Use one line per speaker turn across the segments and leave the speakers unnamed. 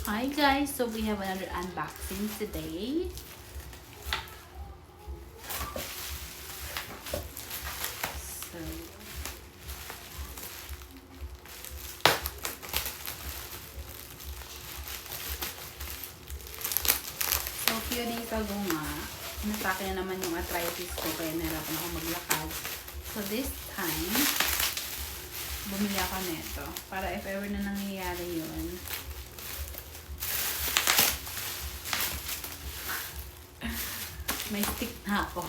Hi guys, so we have another unboxing today. So few days ago nga, natake na naman yung arthritis ko kaya nahirapan ako maglakad. So this time, bumili ako nito para if ever na nangyayari yun, may stick na ako.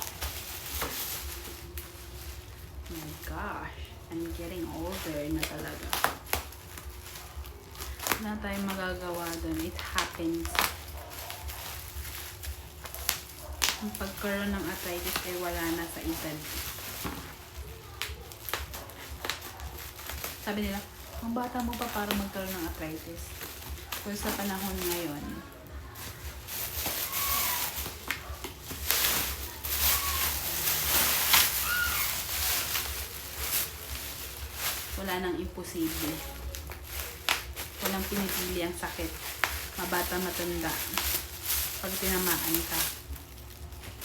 Oh my gosh, I'm getting older na talaga. Wala tayong magagawa dun. It happens. Ang pagkaroon ng arthritis ay wala na sa edad. Sabi nila, ang bata mo pa para magkaroon ng arthritis. So sa panahon ngayon, wala nang imposible. Walang pinipili ang sakit. Mabata, matanda. Pag tinamaan ka.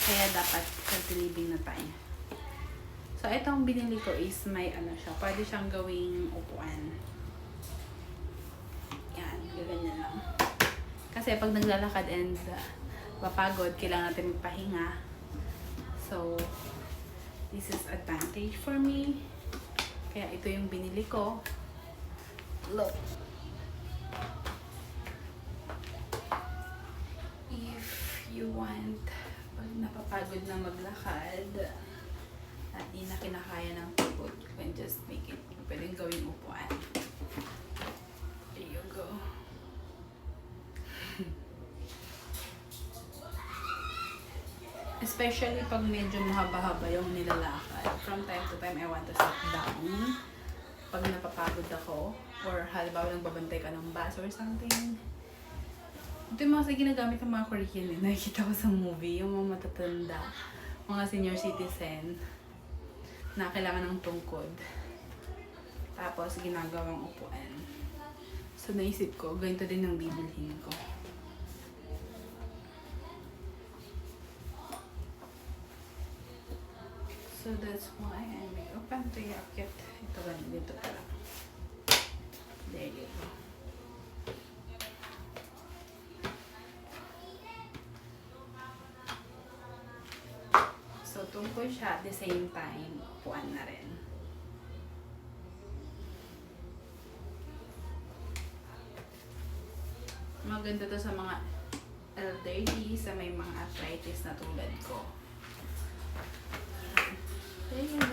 Kaya dapat healthy living na tayo. So, itong binili ko is may ano siya. Pwede siyang gawing upuan. Yan. Ganyan lang. Kasi pag naglalakad and mapagod, kailangan natin magpahinga. So, this is advantage for me. Kaya ito yung binili ko. Look. If you want, pag napapagod na maglakad, at di na kinakaya ng pagod, you can just make it. Pwedeng gawing upuan. There you go. Especially pag medyo mahaba-haba yung nilalakad. From time to time, I want to sit down. Pag napapagod ako, or halimbawa nagbabantay ka ng bus or something. Ito yung mga ginagamit ng mga Korean eh. Nakikita ko sa movie, yung mga matatanda, mga senior citizen, na kailangan ng tungkod. Tapos, ginagawang upuan. So, naisip ko, ganito din ang bibilhin ko. So that's why I may open to yakit. Ito ganun dito pala. There you go. So tungkol siya at the same time, upuan na rin. Maganda to sa mga elderly, sa may mga arthritis na tulad ko. There you go.